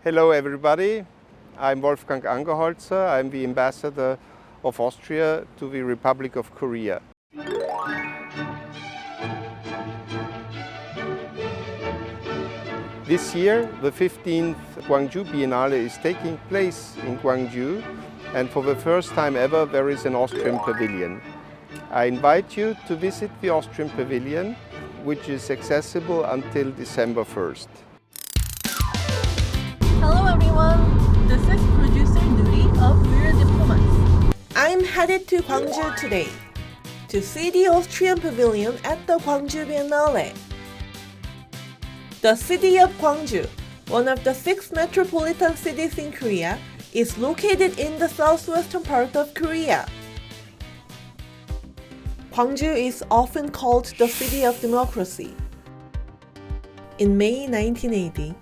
Hello everybody, I'm Wolfgang Angerholzer, I'm the ambassador of Austria to the Republic of Korea. This year, the 15th Gwangju Biennale is taking place in Gwangju, and for the first time ever there is an Austrian Pavilion. I invite you to visit the Austrian Pavilion, which is accessible until December 1st. Hello everyone, this is producer Nuri of We're Diplomats. I'm headed to Gwangju today to see the Austrian Pavilion at the Gwangju Biennale. The city of Gwangju, one of the 6 metropolitan cities in Korea, is located in the southwestern part of Korea. Gwangju is often called the city of democracy. In May 1980,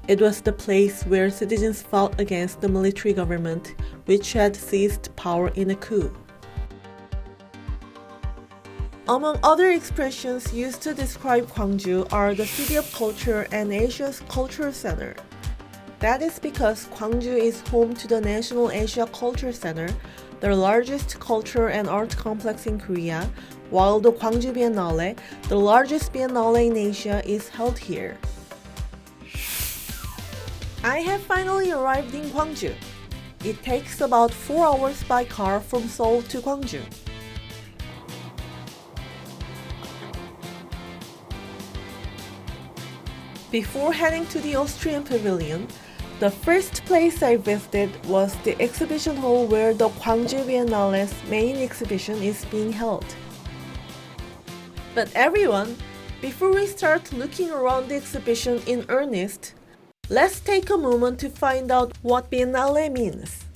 it was the place where citizens fought against the military government, which had seized power in a coup. Among other expressions used to describe Gwangju are the city of culture and Asia's cultural center. That is because Gwangju is home to the National Asia Culture Center, the largest culture and art complex in Korea, while the Gwangju Biennale, the largest biennale in Asia, is held here. I have finally arrived in Gwangju. It takes about 4 hours by car from Seoul to Gwangju. Before heading to the Austrian Pavilion, the first place I visited was the exhibition hall where the Gwangju Biennale's main exhibition is being held. But everyone, before we start looking around the exhibition in earnest, let's take a moment to find out what Biennale means.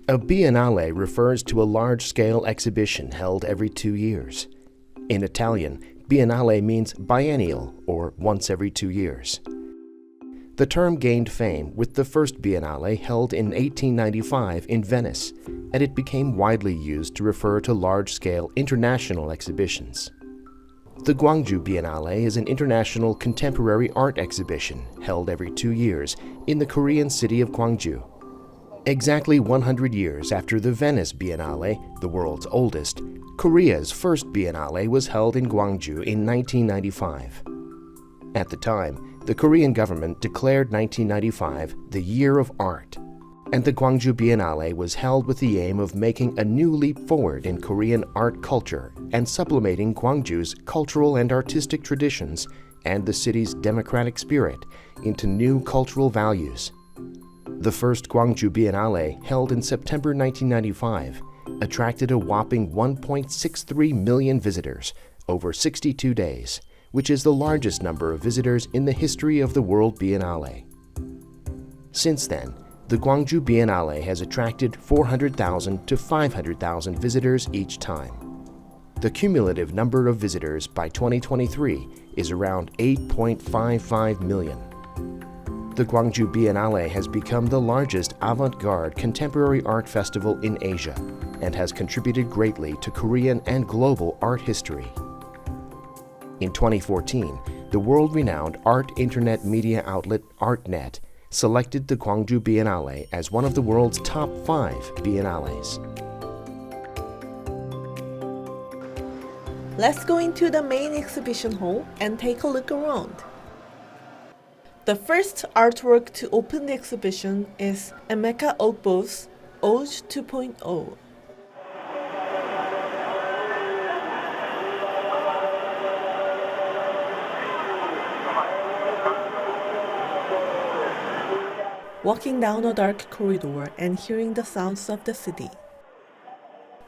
A biennale refers to a large-scale exhibition held every 2 years. In Italian, biennale means biennial, or once every 2 years. The term gained fame with the first biennale held in 1895 in Venice, and it became widely used to refer to large-scale international exhibitions. The Gwangju Biennale is an international contemporary art exhibition held every 2 years in the Korean city of Gwangju. Exactly 100 years after the Venice Biennale, the world's oldest, Korea's first biennale was held in Gwangju in 1995. At the time, the Korean government declared 1995 the Year of Art, and the Gwangju Biennale was held with the aim of making a new leap forward in Korean art culture and sublimating Gwangju's cultural and artistic traditions and the city's democratic spirit into new cultural values. The first Gwangju Biennale, held in September 1995, attracted a whopping 1.63 million visitors over 62 days, which is the largest number of visitors in the history of the World Biennale. Since then, the Gwangju Biennale has attracted 400,000 to 500,000 visitors each time. The cumulative number of visitors by 2023 is around 8.55 million. The Gwangju Biennale has become the largest avant-garde contemporary art festival in Asia and has contributed greatly to Korean and global art history. In 2014, the world-renowned art internet media outlet ArtNet selected the Gwangju Biennale as one of the world's top 5 biennales. Let's go into the main exhibition hall and take a look around. The first artwork to open the exhibition is Emeka Ogbo's Ode 2.0. Walking down a dark corridor and hearing the sounds of the city.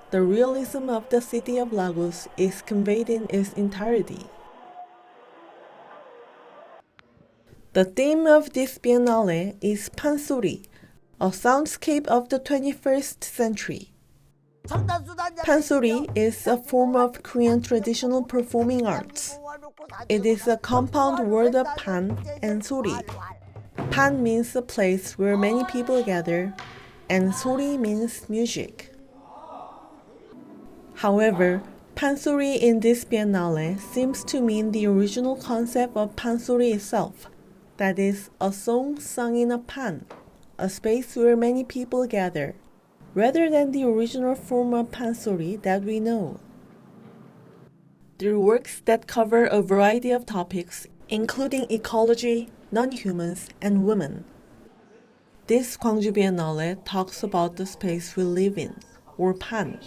The realism of the city of Lagos is conveyed in its entirety. The theme of this biennale is pansori, a soundscape of the 21st century. Pansori is a form of Korean traditional performing arts. It is a compound word of pan and sori. Pan means a place where many people gather, and sori means music. However, pansori in this biennale seems to mean the original concept of pansori itself, that is, a song sung in a pan, a space where many people gather, rather than the original form of pansori that we know. There are works that cover a variety of topics, including ecology, non-humans, and women. This Gwangju Biennale talks about the space we live in, or pan.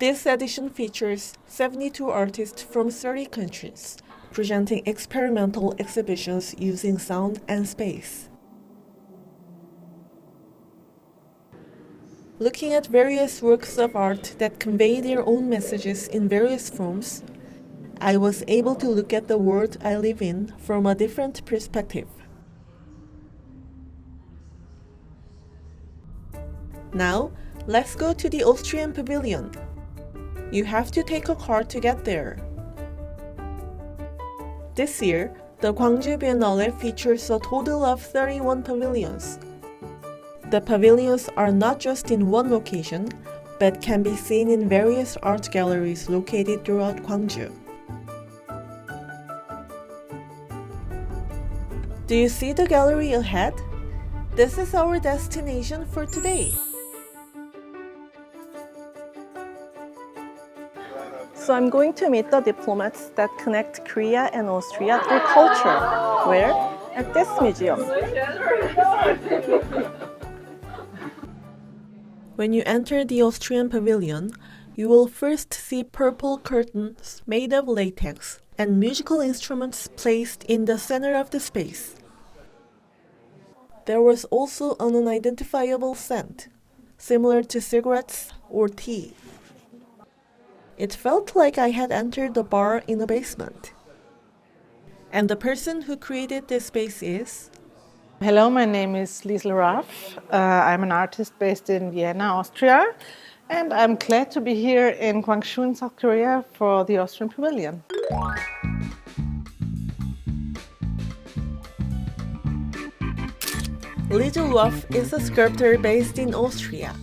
This edition features 72 artists from 30 countries, presenting experimental exhibitions using sound and space. Looking at various works of art that convey their own messages in various forms, I was able to look at the world I live in from a different perspective. Now, let's go to the Austrian Pavilion. You have to take a car to get there. This year, the Gwangju Biennale features a total of 31 pavilions. The pavilions are not just in one location, but can be seen in various art galleries located throughout Gwangju. Do you see the gallery ahead? This is our destination for today. So I'm going to meet the diplomats that connect Korea and Austria through culture. Where? At this museum. When you enter the Austrian Pavilion, you will first see purple curtains made of latex and musical instruments placed in the center of the space. There was also an unidentifiable scent, similar to cigarettes or tea. It felt like I had entered a bar in a basement. And the person who created this space is... Hello, my name is Li즐라프. I'm an artist based in Vienna, Austria, and I'm glad to be here in Gwangju in South Korea for the Austrian Pavilion. Li즐라프 is a sculptor based in Austria.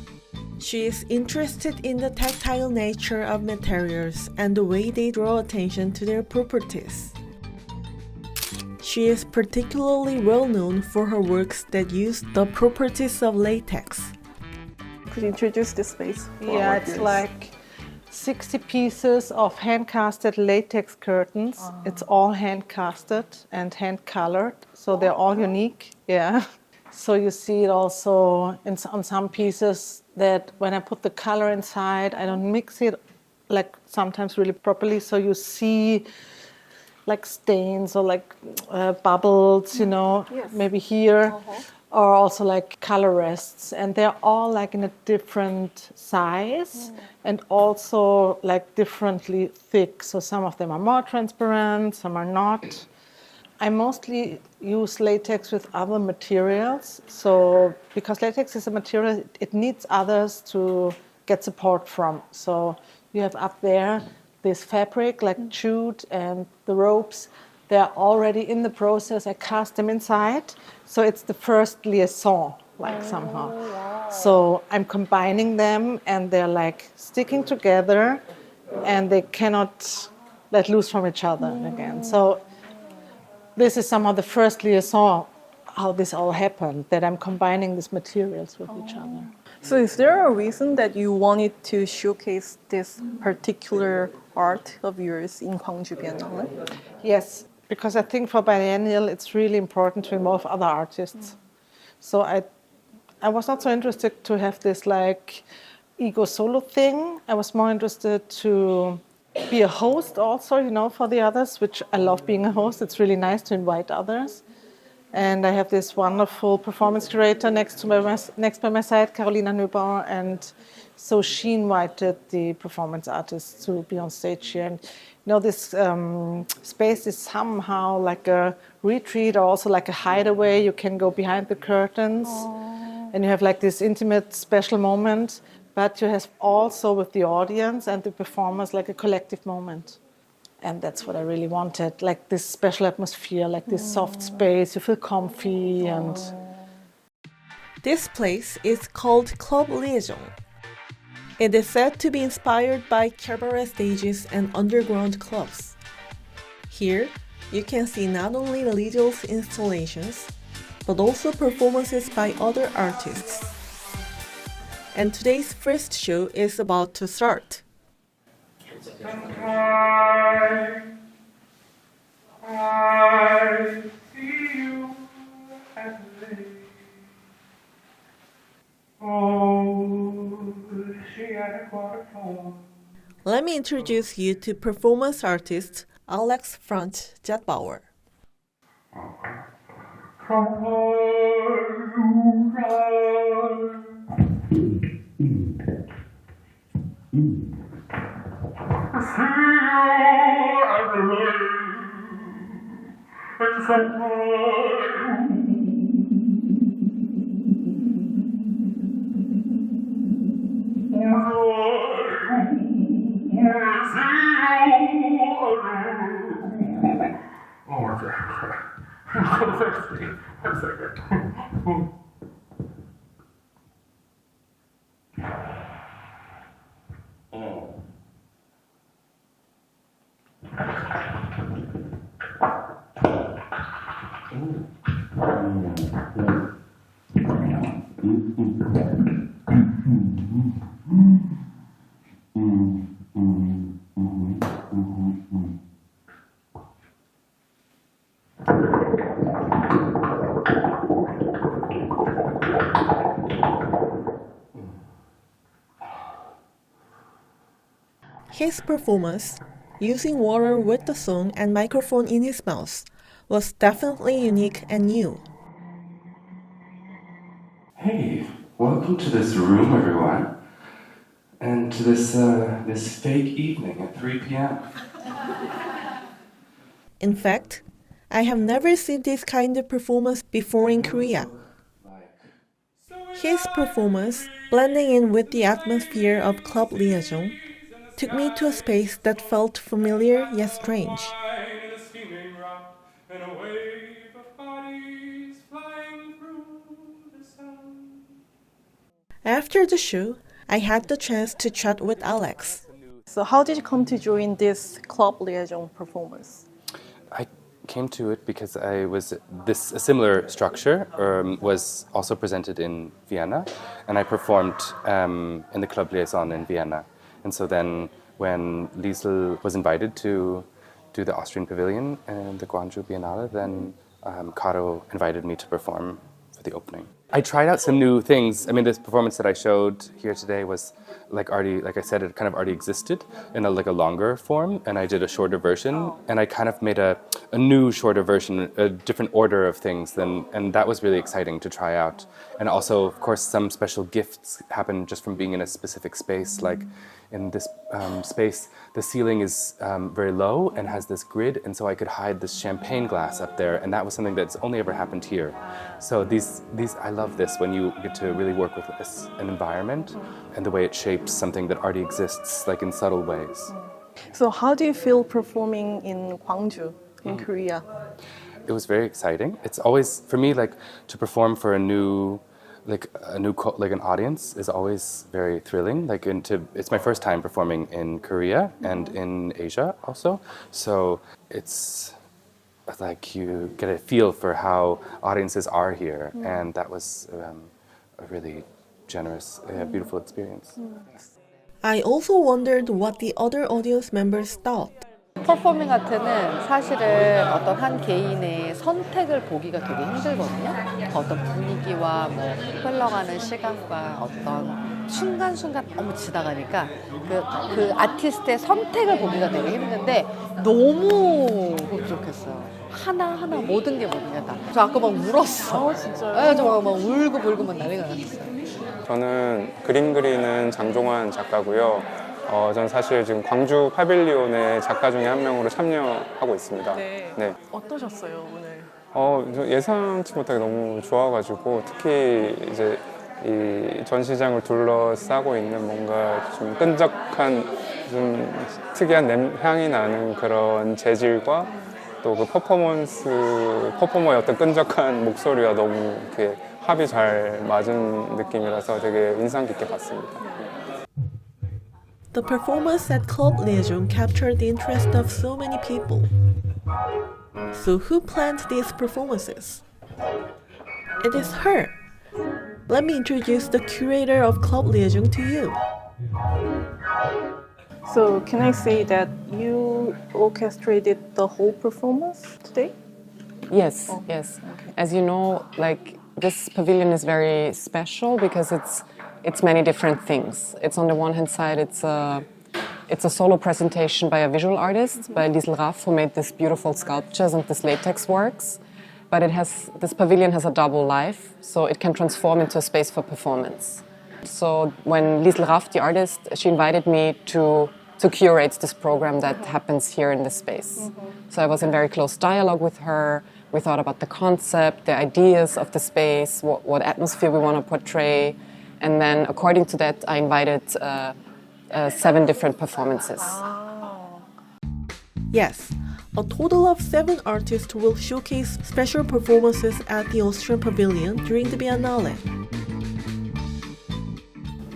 She is interested in the tactile nature of materials and the way they draw attention to their properties. She is particularly well known for her works that use the properties of latex. Could you introduce this space? Yeah, it's like 60 pieces of hand-casted latex curtains. It's all hand-casted and hand-colored, so they're all unique. Yeah. So you see it also on some pieces that when I put the color inside, I don't mix it like sometimes really properly, so you see like stains or like bubbles, you know, yes. Maybe here, or also like color rests, and they're all like in a different size and also like differently thick. So some of them are more transparent, some are not. I mostly use latex with other materials, so because latex is a material, it needs others to get support from. So you have up there this fabric, like jute and the ropes, they're already in the process. I cast them inside, so it's the first liaison, like somehow. Wow. So I'm combining them, and they're like sticking together, and they cannot let loose from each other again. So this is somehow the first liaison, how this all happened, that I'm combining these materials with each other. So is there a reason that you wanted to showcase this particular art of yours in Gwangju Biennale? Yes, because I think for biennial it's really important to involve other artists. So I was not so interested to have this like ego solo thing. I was more interested to be a host also, you know, for the others, which I love being a host. It's really nice to invite others. And I have this wonderful performance curator next by my side, Carolina Neubauer, and so she invited the performance artists to be on stage here. And you know, this space is somehow like a retreat or also like a hideaway. You can go behind the curtains, and you have like this intimate, special moment. But you have also with the audience and the performers like a collective moment. And that's what I really wanted, like this special atmosphere, like this soft space, you feel comfy and... This place is called Club Liaison. It is said to be inspired by cabaret stages and underground clubs. Here, you can see not only Lidl's installations, but also performances by other artists. And today's first show is about to start. I see you at late. Oh, she had quite a phone. Let me introduce you to performance artist Alex Franz Zehetbauer. His performance, using water with the song and microphone in his mouth, was definitely unique and new. Hey, welcome to this room, everyone, and to this fake evening at 3 p.m. In fact, I have never seen this kind of performance before in Korea. His performance, blending in with the atmosphere of Club Liaison, took me to a space that felt familiar yet strange. After the show, I had the chance to chat with Alex. So how did you come to join this Club Liaison performance? I came to it because a similar structure was also presented in Vienna, and I performed in the Club Liaison in Vienna. And so then when Liesl was invited to do the Austrian Pavilion and the Gwangju Biennale, then Caro invited me to perform for the opening. I tried out some new things. I mean, this performance that I showed here today was like I said, it kind of already existed in a longer form, and I did a shorter version, and I kind of made a new shorter version, a different order of things, and that was really exciting to try out. And also, of course, some special gifts happen just from being in a specific space. Like in this space, the ceiling is very low and has this grid, and so I could hide this champagne glass up there, and that was something that's only ever happened here. So these I love this when you get to really work with an environment and the way it shapes something that already exists, like in subtle ways. So how do you feel performing in Gwangju, in Korea? It was very exciting. It's always, for me, like to perform for an audience is always very thrilling. It's my first time performing in Korea and in Asia also. So it's like you get a feel for how audiences are here, and that was a really generous, beautiful experience. I also wondered what the other audience members thought. 퍼포밍 아트는 사실은 어떤 한 개인의 선택을 보기가 되게 힘들거든요. 어떤 분위기와 뭐 흘러가는 시간과 어떤 순간순간 너무 지나가니까 그 아티스트의 선택을 보기가 되게 힘든데 너무 흡족했어요. 하나하나 모든 게 뭐냐 다. 저 아까 막 울었어. 진짜요? 네, 저 막 울고 불고 막 난리가 났어요. 저는 그림 그리는 장종환 작가고요. 전 사실 지금 광주 파빌리온의 작가 중에 한 명으로 참여하고 있습니다. 네. 어떠셨어요, 오늘? 저 예상치 못하게 너무 좋아가지고 특히 이제 이 전시장을 둘러싸고 있는 뭔가 좀 끈적한 좀 특이한 향이 나는 그런 재질과 또 그 퍼포머의 어떤 끈적한 목소리와 너무 이렇게 합이 잘 맞은 느낌이라서 되게 인상 깊게 봤습니다. The performance at Club Liaison captured the interest of so many people. So who planned these performances? It is her. Let me introduce the curator of Club Liaison to you. So can I say that you orchestrated the whole performance today? Yes, yes. As you know, like this pavilion is very special because it's many different things. It's on the one hand side, it's a solo presentation by a visual artist, by Li즐rafu, who made these beautiful sculptures and this latex works. But this pavilion has a double life, so it can transform into a space for performance. So when Li즐rafu, the artist, she invited me to curate this program that happens here in this space. So I was in very close dialogue with her. We thought about the concept, the ideas of the space, what atmosphere we want to portray. And then according to that, I invited 7 different performances. Yes, a total of 7 artists will showcase special performances at the Austrian Pavilion during the Biennale.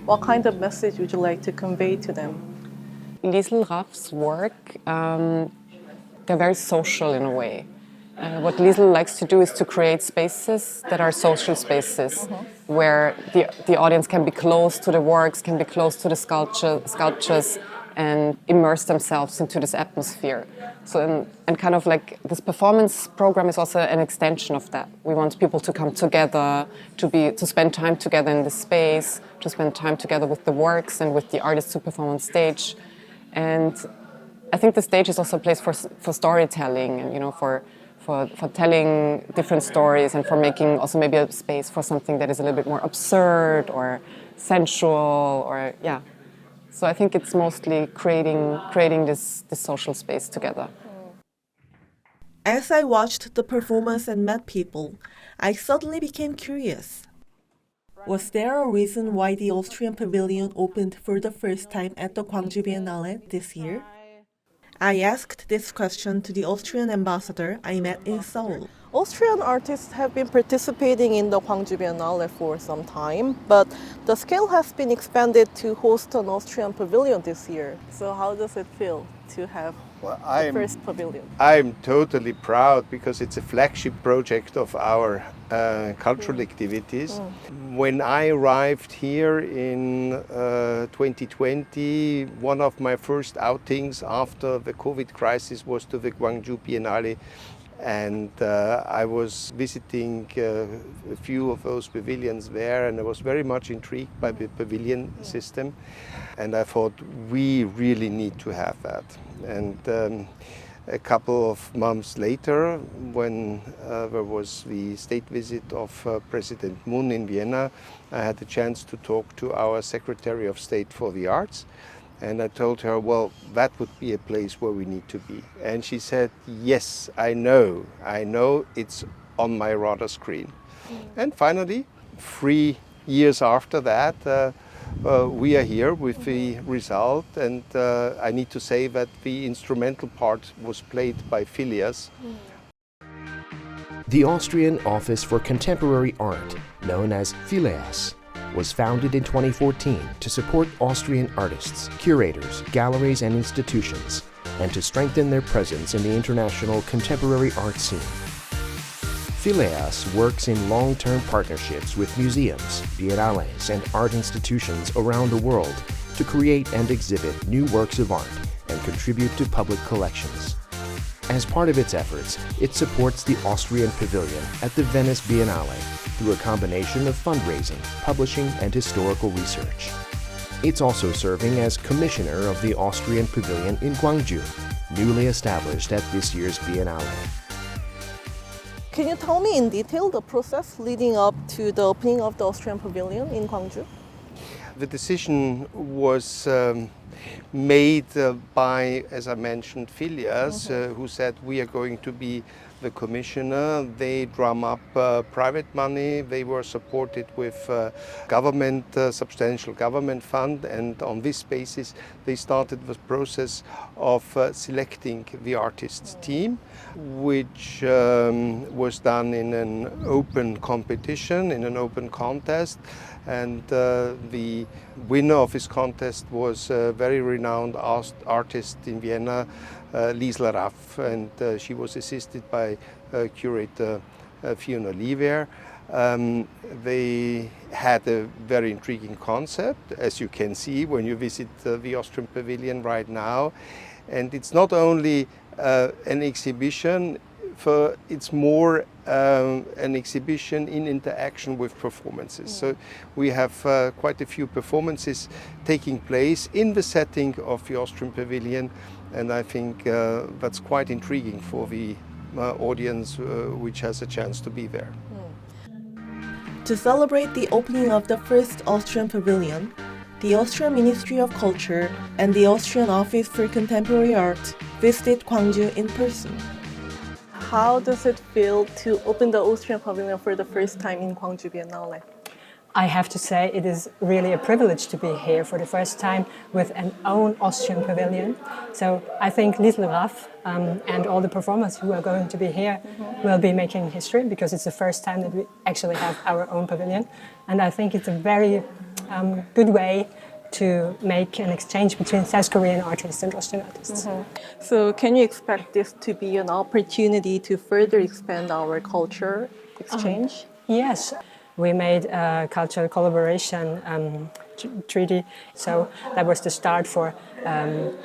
What kind of message would you like to convey to them? Li즐rafu's work, they're very social in a way. What Lizel likes to do is to create spaces that are social spaces, where the audience can be close to the works, can be close to the sculptures, and immerse themselves into this atmosphere. So, and kind of like this performance program is also an extension of that. We want people to come together, to spend time together in this space, to spend time together with the works and with the artists who perform on stage. And I think the stage is also a place for storytelling, and for telling different stories, and for making also maybe a space for something that is a little bit more absurd or sensual, or yeah. So I think it's mostly creating this social space together. As I watched the performance and met people, I suddenly became curious. Was there a reason why the Austrian Pavilion opened for the first time at the Gwangju Biennale this year? I asked this question to the Austrian ambassador I met in Seoul. Austrian artists have been participating in the Gwangju Biennale for some time, but the scale has been expanded to host an Austrian pavilion this year. So how does it feel to have the first pavilion? I'm totally proud because it's a flagship project of our cultural activities. When I arrived here in 2020, one of my first outings after the COVID crisis was to the Gwangju Biennale. And I was visiting a few of those pavilions there, and I was very much intrigued by the pavilion system. And I thought, we really need to have that. And a couple of months later, when there was the state visit of President Moon in Vienna, I had the chance to talk to our Secretary of State for the Arts. And I told her, well, that would be a place where we need to be. And she said, yes, I know it's on my radar screen. And finally, 3 years after that, we are here with the result. And I need to say that the instrumental part was played by Phileas. The Austrian Office for Contemporary Art, known as Phileas, was founded in 2014 to support Austrian artists, curators, galleries, and institutions, and to strengthen their presence in the international contemporary art scene. Phileas works in long-term partnerships with museums, biennales, and art institutions around the world to create and exhibit new works of art and contribute to public collections. As part of its efforts, it supports the Austrian Pavilion at the Venice Biennale through a combination of fundraising, publishing, and historical research. It's also serving as commissioner of the Austrian Pavilion in Gwangju, newly established at this year's Biennale. Can you tell me in detail the process leading up to the opening of the Austrian Pavilion in Gwangju? The decision was made by, as I mentioned, Phileas, who said we are going to be the commissioner. They drum up private money. They were supported with government, substantial government fund, and on this basis they started the process of selecting the artists team, which was done in an open competition, in an open contest. And the winner of this contest was the very renowned artist in Vienna, Li즐라프, and she was assisted by Curator Fiona Lever. They had a very intriguing concept, as you can see when you visit the Austrian Pavilion right now. And it's not only an exhibition, it's more an exhibition in interaction with performances. So we have quite a few performances taking place in the setting of the Austrian Pavilion, and I think that's quite intriguing for the audience which has a chance to be there. To celebrate the opening of the first Austrian Pavilion, the Austrian Ministry of Culture and the Austrian Office for Contemporary Art visited Gwangju in person. How does it feel to open the Austrian Pavilion for the first time in Gwangju Biennale? I have to say it is really a privilege to be here for the first time with an own Austrian pavilion. So I think Li즐라프 and all the performers who are going to be here will be making history, because it's the first time that we actually have our own pavilion. And I think it's a very good way to make an exchange between South Korean artists and Austrian artists. So can you expect this to be an opportunity to further expand our culture exchange? Yes. We made a cultural collaboration treaty, so that was the start for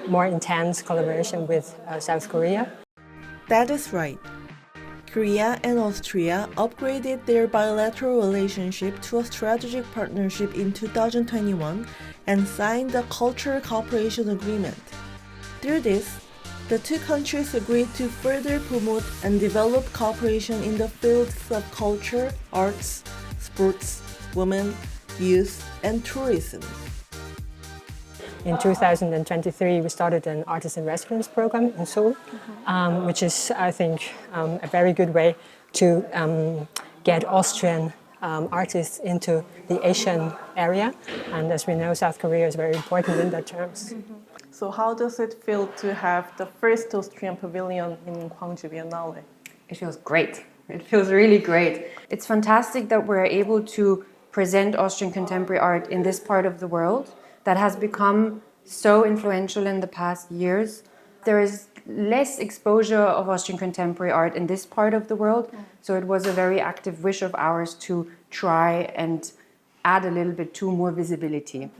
more intense collaboration with South Korea. That is right. Korea and Austria upgraded their bilateral relationship to a strategic partnership in 2021 and signed the Cultural Cooperation Agreement. Through this, the two countries agreed to further promote and develop cooperation in the fields of culture, arts, sports, women, youth, and tourism. In 2023, we started an artist in residence program in Seoul, which is, I think, a very good way to get Austrian artists into the Asian area. And as we know, South Korea is very important in that terms. So how does it feel to have the first Austrian pavilion in Gwangju Biennale? It feels great. It feels really great. It's fantastic that we're able to present Austrian contemporary art in this part of the world that has become so influential in the past years. There is less exposure of Austrian contemporary art in this part of the world, so it was a very active wish of ours to try and add a little bit to more visibility.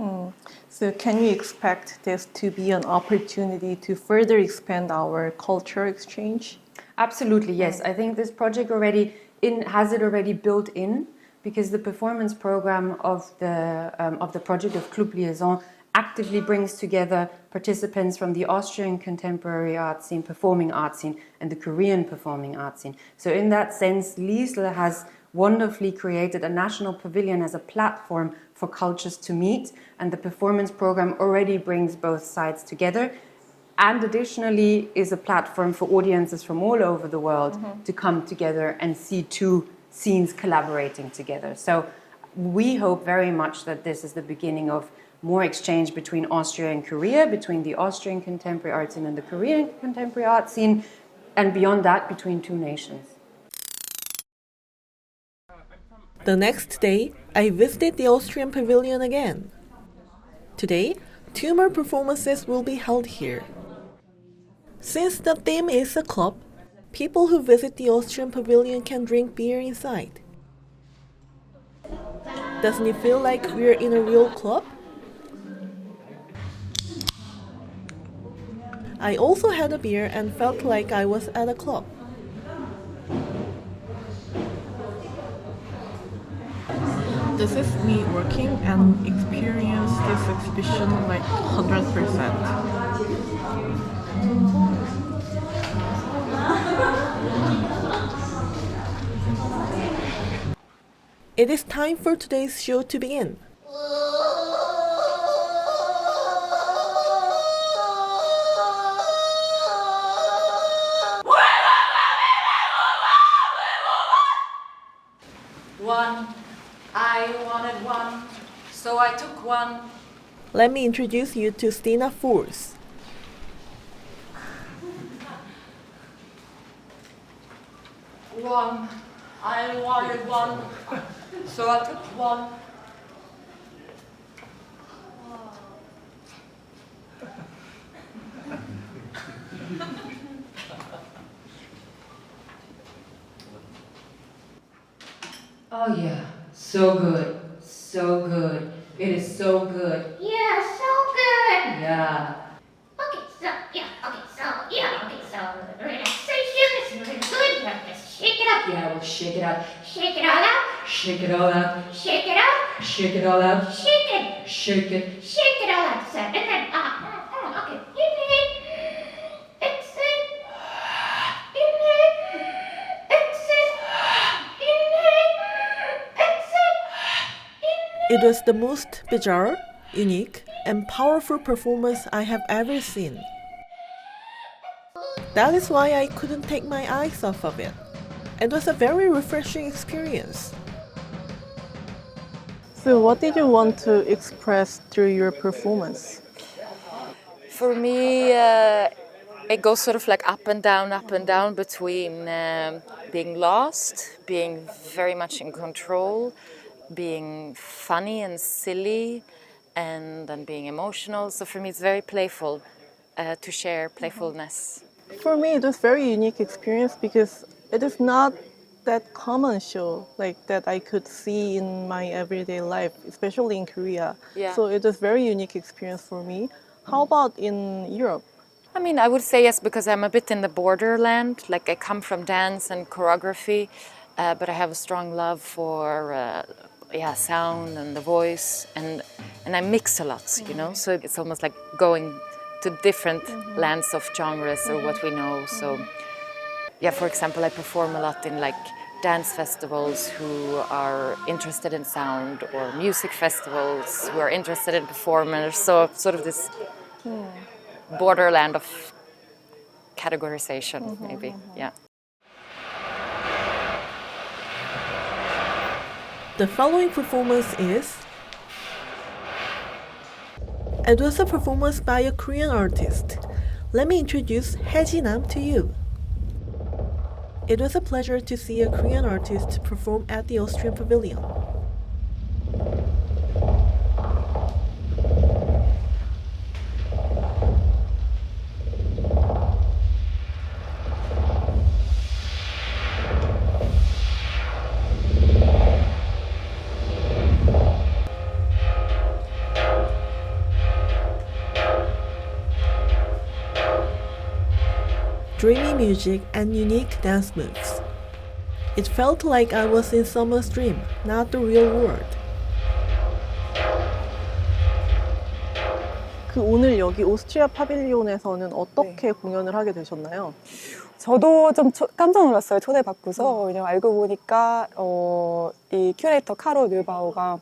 So can we expect this to be an opportunity to further expand our culture exchange? Absolutely, yes. I think this project has it already built in, because the performance program of the project of Club Liaison actively brings together participants from the Austrian contemporary art scene, performing art scene, and the Korean performing art scene. So in that sense, Liesl has wonderfully created a national pavilion as a platform for cultures to meet, and the performance program already brings both sides together, and additionally is a platform for audiences from all over the world to come together and see two scenes collaborating together. So we hope very much that this is the beginning of more exchange between Austria and Korea, between the Austrian contemporary art scene and the Korean contemporary art scene, and beyond that, between two nations. The next day, I visited the Austrian Pavilion again. Today, 2 more performances will be held here. Since the theme is a club, people who visit the Austrian Pavilion can drink beer inside. Doesn't it feel like we're in a real club? I also had a beer and felt like I was at a club. This is me working and experience this exhibition like 100%. It is time for today's show to begin. One, I wanted one, so I took one. Let me introduce you to Stina Force. One, I wanted one, so I took one. Oh yeah, so good, so good. It is so good. Yeah, so good. Yeah. Okay, so relaxation is really good. You have to shake it up. Yeah, we'll shake it out. Shake it all out. Shake it all out. Shake it out. Shake it all out. Shake it. Shake it. Shake it all out. So, and then, okay. Inhale. Exhale. Inhale. Exhale. Inhale. Exhale. It was the most bizarre, unique, and powerful performance I have ever seen. That is why I couldn't take my eyes off of it. It was a very refreshing experience. So what did you want to express through your performance? For me, it goes sort of like up and down between being lost, being very much in control, being funny and silly, and then being emotional. So for me, it's very playful to share playfulness. For me, it was very unique experience because it is not that common show like that I could see in my everyday life, especially in Korea. Yeah. So it was very unique experience for me. How about in Europe? I mean, I would say yes, because I'm a bit in the borderland. Like, I come from dance and choreography, but I have a strong love for sound and the voice, and I mix a lot, you know. So it's almost like going to different lands of genres or what we know. So, yeah, for example, I perform a lot in like dance festivals who are interested in sound, or music festivals who are interested in performers. So sort of this borderland of categorization, maybe, yeah. The following performance is... It was a performance by a Korean artist. Let me introduce Hyeji Nam to you. It was a pleasure to see a Korean artist perform at the Austrian Pavilion. Dreamy music and unique dance moves. It felt like I was in someone's dream, not the real world. 그 오늘 여기 오스트리아 파빌리온에서는 어떻게 공연을 하게 되셨나요? 저도 좀 깜짝 놀랐어요. 초대받고서. 왜냐면 알고 보니까 이 큐레이터 카로 르바우가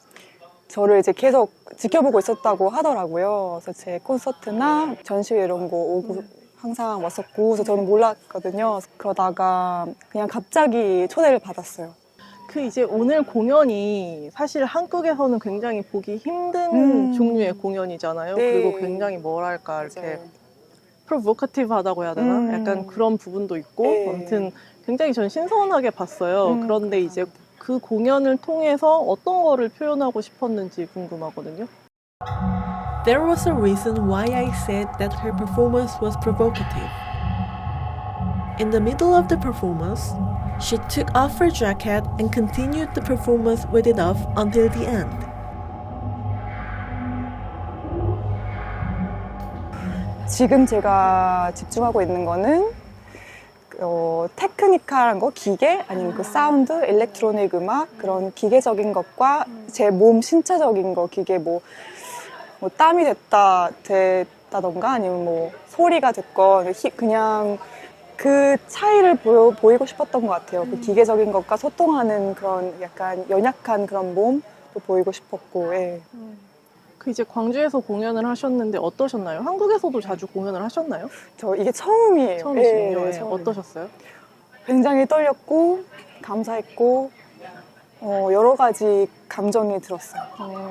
저를 이제 계속 지켜보고 있었다고 하더라고요. 그래서 제 콘서트나 전시회 이런 거 오고 항상 왔었고, 그래서 저는 몰랐거든요. 그러다가 그냥 갑자기 초대를 받았어요. 그 이제 오늘 공연이 사실 한국에서는 굉장히 보기 힘든 종류의 공연이잖아요. 네. 그리고 굉장히 뭐랄까 이렇게 프로보커티브하다고 해야 되나? 약간 그런 부분도 있고, 네. 아무튼 굉장히 전 신선하게 봤어요. 그런데 이제 그 공연을 통해서 어떤 거를 표현하고 싶었는지 궁금하거든요. There was a reason why I said that her performance was provocative. In the middle of the performance, she took off her jacket and continued the performance with it off until the end. 지금 제가 집중하고 있는 거는 테크니컬한 거, 기계, 아니면 그 사운드, 일렉트로닉 음악, 그런 기계적인 것과 제 몸 신체적인 거, 기계 뭐 땀이 됐다던가 아니면 뭐 소리가 됐건 그냥 그 차이를 보이고 싶었던 것 같아요. 그 기계적인 것과 소통하는 그런 약간 연약한 그런 몸도 보이고 싶었고. 예. 그 이제 광주에서 공연을 하셨는데 어떠셨나요? 한국에서도 자주 공연을 하셨나요? 저 이게 처음이에요. 처음이시군요. 예, 예. 어떠셨어요? 굉장히 떨렸고 감사했고 여러 가지 감정이 들었어요.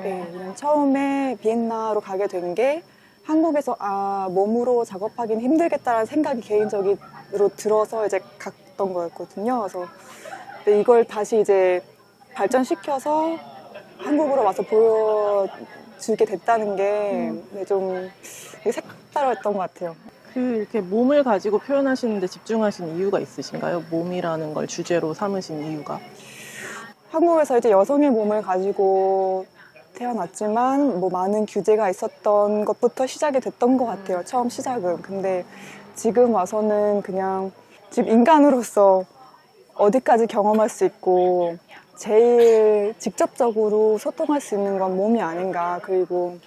네, 처음에 비엔나로 가게 된 게 한국에서 몸으로 작업하기는 힘들겠다라는 생각이 개인적으로 들어서 이제 갔던 거였거든요. 그래서 근데 이걸 다시 이제 발전시켜서 한국으로 와서 보여주게 됐다는 게 좀 색다르었던 것 같아요. 이렇게 몸을 가지고 표현하시는데 집중하신 이유가 있으신가요? 몸이라는 걸 주제로 삼으신 이유가? 한국에서 이제 여성의 몸을 가지고 태어났지만 뭐 많은 규제가 있었던 것부터 시작이 됐던 것 같아요. 처음 시작은. 근데 지금 와서는 그냥 지금 인간으로서 어디까지 경험할 수 있고 제일 직접적으로 소통할 수 있는 건 몸이 아닌가. 그리고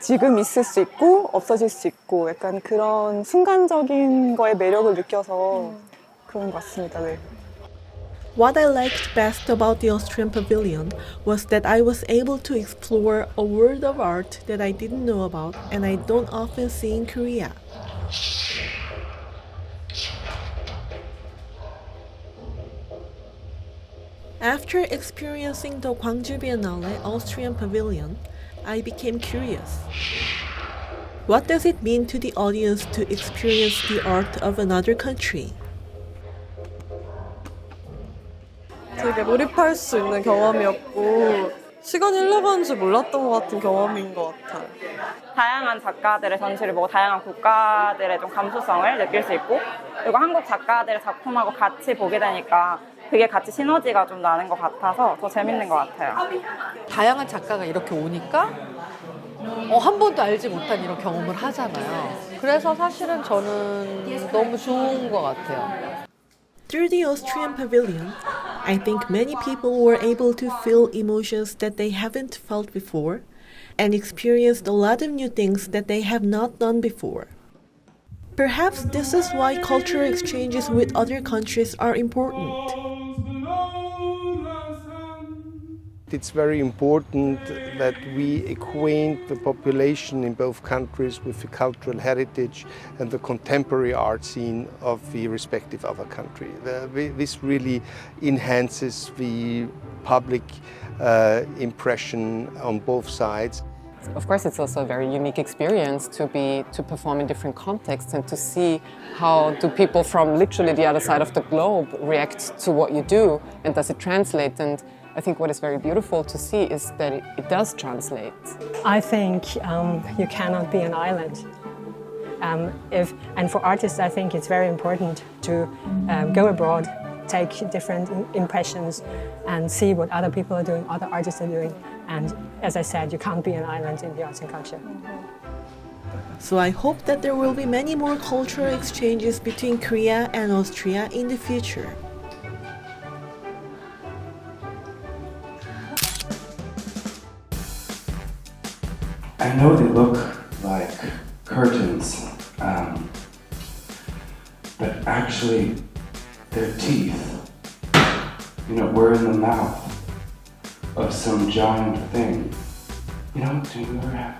지금 있을 수 있고 없어질 수 있고 약간 그런 순간적인 거에 매력을 느껴서 그런 것 같습니다. 네. What I liked best about the Austrian Pavilion was that I was able to explore a world of art that I didn't know about and I don't often see in Korea. After experiencing the Gwangju Biennale Austrian Pavilion, I became curious. What does it mean to the audience to experience the art of another country? 되게 몰입할 수 있는 경험이었고 시간이 흘러가는 줄 몰랐던 것 같은 경험인 것 같아요. 다양한 작가들의 전시를 보고 다양한 국가들의 좀 감수성을 느낄 수 있고 그리고 한국 작가들의 작품하고 같이 보게 되니까 그게 같이 시너지가 좀 나는 것 같아서 더 재밌는 것 같아요. 다양한 작가가 이렇게 오니까 한 번도 알지 못한 이런 경험을 하잖아요. 그래서 사실은 저는 너무 좋은 것 같아요. Through the Austrian Pavilion, I think many people were able to feel emotions that they haven't felt before and experienced a lot of new things that they have not done before. Perhaps this is why cultural exchanges with other countries are important. It's very important that we acquaint the population in both countries with the cultural heritage and the contemporary art scene of the respective other country. This really enhances the public impression on both sides. Of course, it's also a very unique experience to perform in different contexts and to see how do people from literally the other side of the globe react to what you do and does it translate. And I think what is very beautiful to see is that it does translate. I think you cannot be an island. And for artists, I think it's very important to go abroad, take different impressions and see what other people are doing, other artists are doing. And as I said, you can't be an island in the arts and culture. So I hope that there will be many more cultural exchanges between Korea and Austria in the future. I know they look like curtains, but actually they're teeth. You know, we're in the mouth of some giant thing. You know, do you ever have